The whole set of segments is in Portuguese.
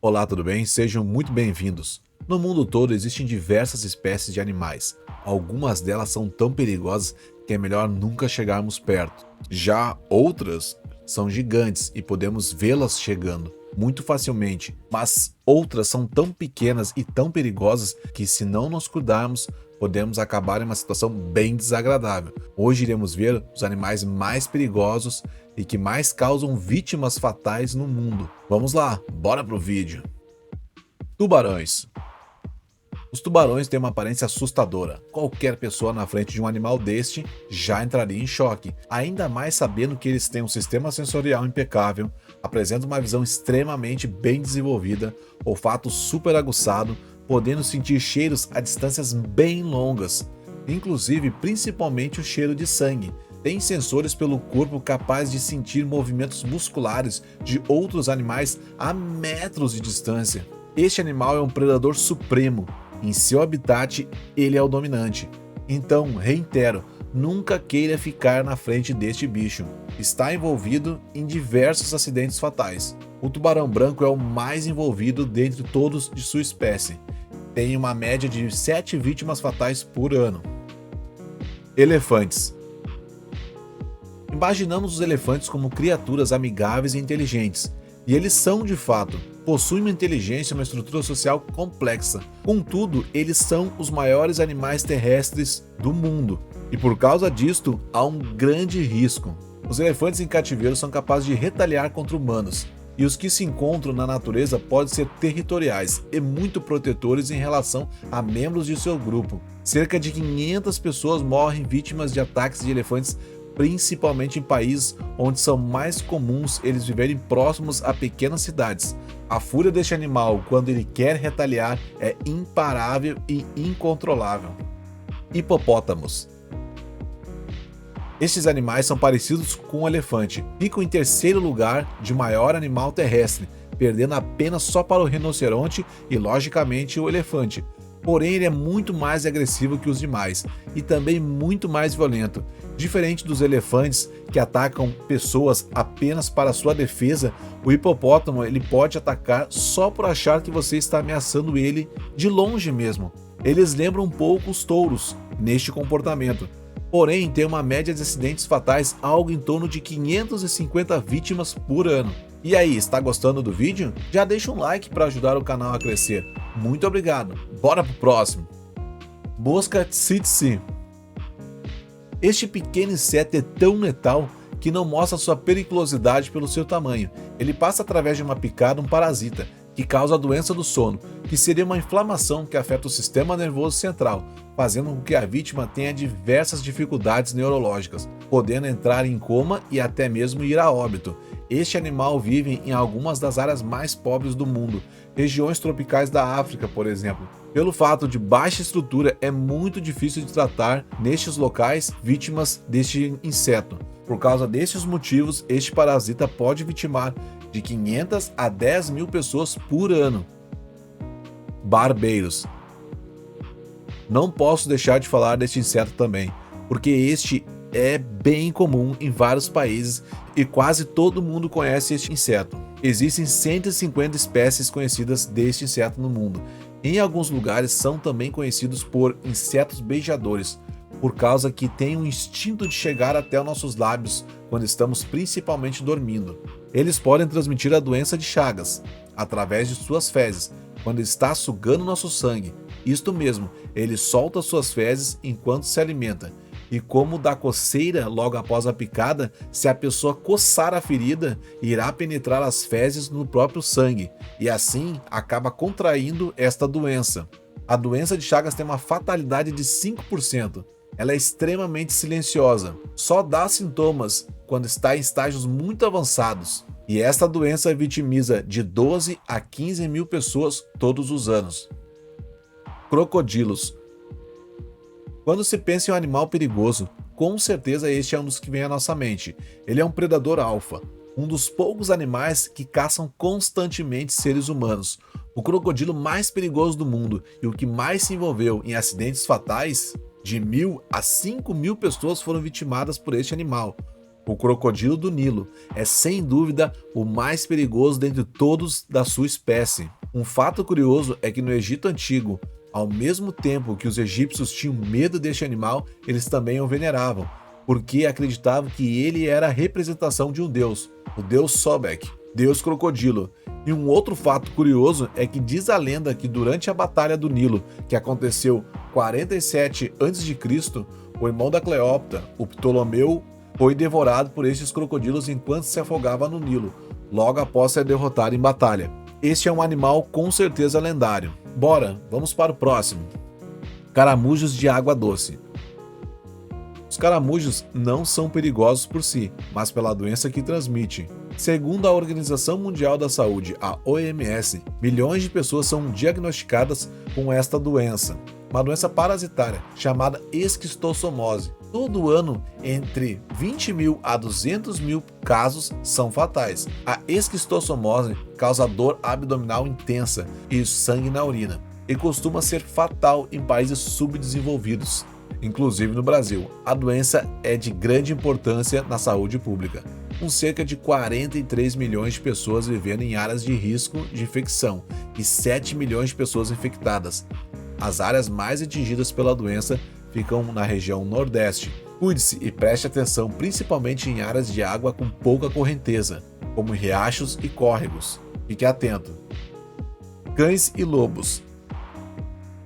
Olá, tudo bem? Sejam muito bem-vindos. No mundo todo existem diversas espécies de animais. Algumas delas são tão perigosas que é melhor nunca chegarmos perto. Já outras são gigantes e podemos vê-las chegando muito facilmente, mas outras são tão pequenas e tão perigosas que, se não nos cuidarmos, podemos acabar em uma situação bem desagradável. Hoje iremos ver os animais mais perigosos e que mais causam vítimas fatais no mundo. Vamos lá, bora pro vídeo. Tubarões. Os tubarões têm uma aparência assustadora. Qualquer pessoa na frente de um animal deste já entraria em choque, ainda mais sabendo que eles têm um sistema sensorial impecável, apresentam uma visão extremamente bem desenvolvida, olfato super aguçado, podendo sentir cheiros a distâncias bem longas, inclusive principalmente o cheiro de sangue. Tem sensores pelo corpo capazes de sentir movimentos musculares de outros animais a metros de distância. Este animal é um predador supremo. Em seu habitat, ele é o dominante. Então, reitero, nunca queira ficar na frente deste bicho. Está envolvido em diversos acidentes fatais. O tubarão branco é o mais envolvido dentre todos de sua espécie. Tem uma média de 7 vítimas fatais por ano. Elefantes. Imaginamos os elefantes como criaturas amigáveis e inteligentes, e eles são de fato. Possuem uma inteligência e uma estrutura social complexa. Contudo, eles são os maiores animais terrestres do mundo, e por causa disto, há um grande risco. Os elefantes em cativeiro são capazes de retaliar contra humanos, e os que se encontram na natureza podem ser territoriais e muito protetores em relação a membros de seu grupo. Cerca de 500 pessoas morrem vítimas de ataques de elefantes, principalmente em países onde são mais comuns eles viverem próximos a pequenas cidades. A fúria deste animal, quando ele quer retaliar, é imparável e incontrolável. Hipopótamos. Estes animais são parecidos com o elefante, ficam em terceiro lugar de maior animal terrestre, perdendo apenas só para o rinoceronte e, logicamente, o elefante. Porém, ele é muito mais agressivo que os demais e também muito mais violento. Diferente dos elefantes que atacam pessoas apenas para sua defesa, o hipopótamo ele pode atacar só por achar que você está ameaçando ele de longe mesmo. Eles lembram um pouco os touros neste comportamento. Porém, tem uma média de acidentes fatais algo em torno de 550 vítimas por ano. E aí, está gostando do vídeo? Já deixa um like para ajudar o canal a crescer. Muito obrigado. Bora pro próximo. Mosca tsetse. Este pequeno inseto é tão letal que não mostra sua periculosidade pelo seu tamanho. Ele passa através de uma picada um parasita, que causa a doença do sono, que seria uma inflamação que afeta o sistema nervoso central, fazendo com que a vítima tenha diversas dificuldades neurológicas, podendo entrar em coma e até mesmo ir a óbito. Este animal vive em algumas das áreas mais pobres do mundo, regiões tropicais da África, por exemplo. Pelo fato de baixa estrutura, é muito difícil de tratar nestes locais vítimas deste inseto. Por causa destes motivos, este parasita pode vitimar de 500 a 10 mil pessoas por ano. Barbeiros. Não posso deixar de falar deste inseto também, porque este é bem comum em vários países e quase todo mundo conhece este inseto. Existem 150 espécies conhecidas deste inseto no mundo. Em alguns lugares são também conhecidos por insetos beijadores, por causa que têm um instinto de chegar até os nossos lábios quando estamos principalmente dormindo. Eles podem transmitir a doença de Chagas através de suas fezes, quando está sugando nosso sangue. Isto mesmo, ele solta suas fezes enquanto se alimenta. E como dá coceira logo após a picada, se a pessoa coçar a ferida, irá penetrar as fezes no próprio sangue, e assim acaba contraindo esta doença. A doença de Chagas tem uma fatalidade de 5%. Ela é extremamente silenciosa, só dá sintomas quando está em estágios muito avançados. E esta doença vitimiza de 12 a 15 mil pessoas todos os anos. Crocodilos. Quando se pensa em um animal perigoso, com certeza este é um dos que vem à nossa mente. Ele é um predador alfa, um dos poucos animais que caçam constantemente seres humanos. O crocodilo mais perigoso do mundo e o que mais se envolveu em acidentes fatais, de 1.000 a 5.000 pessoas foram vitimadas por este animal. O crocodilo do Nilo é sem dúvida o mais perigoso dentre todos da sua espécie. Um fato curioso é que no Egito Antigo, ao mesmo tempo que os egípcios tinham medo deste animal, eles também o veneravam, porque acreditavam que ele era a representação de um deus, o deus Sobek, deus crocodilo. E um outro fato curioso é que diz a lenda que durante a Batalha do Nilo, que aconteceu 47 a.C., o irmão da Cleópatra, o Ptolomeu, foi devorado por estes crocodilos enquanto se afogava no Nilo, logo após ser derrotado em batalha. Este é um animal com certeza lendário. Bora, vamos para o próximo. Caramujos de água doce. Os caramujos não são perigosos por si, mas pela doença que transmite. Segundo a Organização Mundial da Saúde, a OMS, milhões de pessoas são diagnosticadas com esta doença, uma doença parasitária chamada esquistossomose. Todo ano, entre 20 mil a 200 mil casos são fatais. A esquistossomose causa dor abdominal intensa e sangue na urina, e costuma ser fatal em países subdesenvolvidos, inclusive no Brasil. A doença é de grande importância na saúde pública, com cerca de 43 milhões de pessoas vivendo em áreas de risco de infecção e 7 milhões de pessoas infectadas. As áreas mais atingidas pela doença ficam na região Nordeste. Cuide-se e preste atenção principalmente em áreas de água com pouca correnteza, como riachos e córregos. Fique atento. Cães e lobos.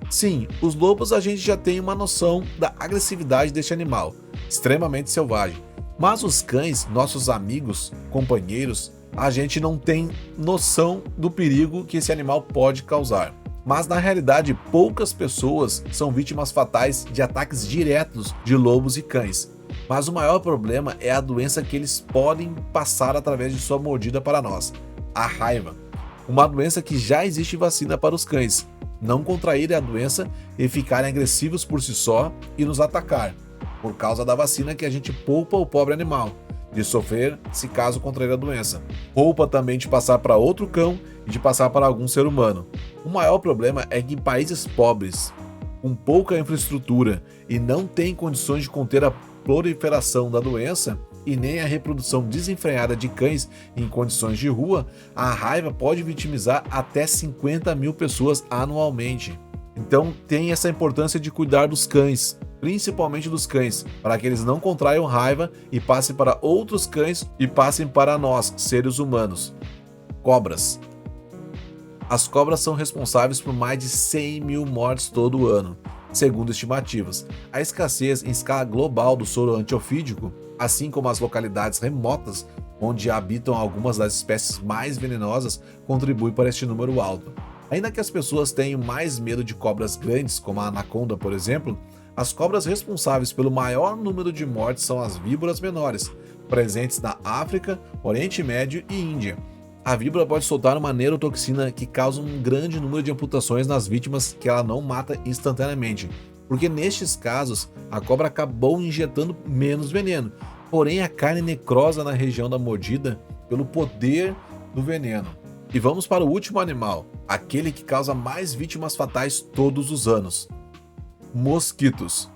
Sim, os lobos a gente já tem uma noção da agressividade deste animal, extremamente selvagem. Mas os cães, nossos amigos, companheiros, a gente não tem noção do perigo que esse animal pode causar. Mas na realidade, poucas pessoas são vítimas fatais de ataques diretos de lobos e cães. Mas o maior problema é a doença que eles podem passar através de sua mordida para nós, a raiva. Uma doença que já existe vacina para os cães não contraírem a doença e ficarem agressivos por si só e nos atacar, por causa da vacina que a gente poupa o pobre animal de sofrer se caso contrair a doença. Poupa também de passar para outro cão e de passar para algum ser humano. O maior problema é que em países pobres, com pouca infraestrutura e não têm condições de conter a proliferação da doença e nem a reprodução desenfreada de cães em condições de rua, a raiva pode vitimizar até 50 mil pessoas anualmente. Então tem essa importância de cuidar dos cães, principalmente dos cães, para que eles não contraiam raiva e passem para outros cães e passem para nós, seres humanos. Cobras. As cobras são responsáveis por mais de 100 mil mortes todo ano, segundo estimativas. A escassez em escala global do soro antiofídico, assim como as localidades remotas onde habitam algumas das espécies mais venenosas, contribui para este número alto. Ainda que as pessoas tenham mais medo de cobras grandes, como a anaconda, por exemplo, as cobras responsáveis pelo maior número de mortes são as víboras menores, presentes na África, Oriente Médio e Índia. A víbora pode soltar uma neurotoxina que causa um grande número de amputações nas vítimas que ela não mata instantaneamente, porque nestes casos a cobra acabou injetando menos veneno, porém a carne necrosa na região da mordida pelo poder do veneno. E vamos para o último animal, aquele que causa mais vítimas fatais todos os anos. Mosquitos.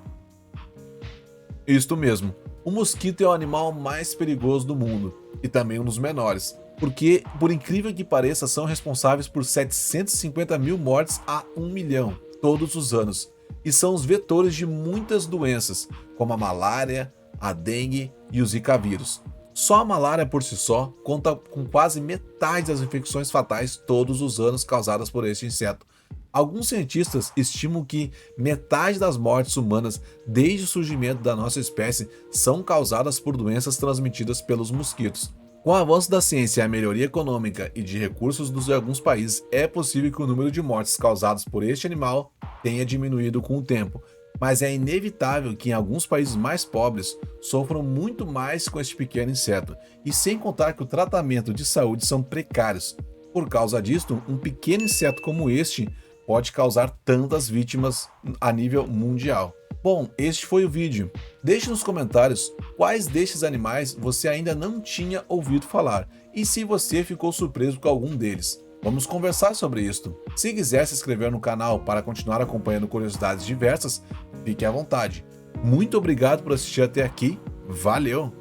Isto mesmo, o mosquito é o animal mais perigoso do mundo e também um dos menores, porque, por incrível que pareça, são responsáveis por 750 mil mortes a 1 milhão todos os anos e são os vetores de muitas doenças, como a malária, a dengue e o zika vírus. Só a malária por si só conta com quase metade das infecções fatais todos os anos causadas por este inseto. Alguns cientistas estimam que metade das mortes humanas desde o surgimento da nossa espécie são causadas por doenças transmitidas pelos mosquitos. Com o avanço da ciência e a melhoria econômica e de recursos de alguns países, é possível que o número de mortes causadas por este animal tenha diminuído com o tempo, mas é inevitável que em alguns países mais pobres sofram muito mais com este pequeno inseto, e sem contar que o tratamento de saúde são precários. Por causa disto, um pequeno inseto como este pode causar tantas vítimas a nível mundial. Bom, este foi o vídeo. Deixe nos comentários quais destes animais você ainda não tinha ouvido falar e se você ficou surpreso com algum deles. Vamos conversar sobre isto. Se quiser se inscrever no canal para continuar acompanhando curiosidades diversas, fique à vontade. Muito obrigado por assistir até aqui. Valeu!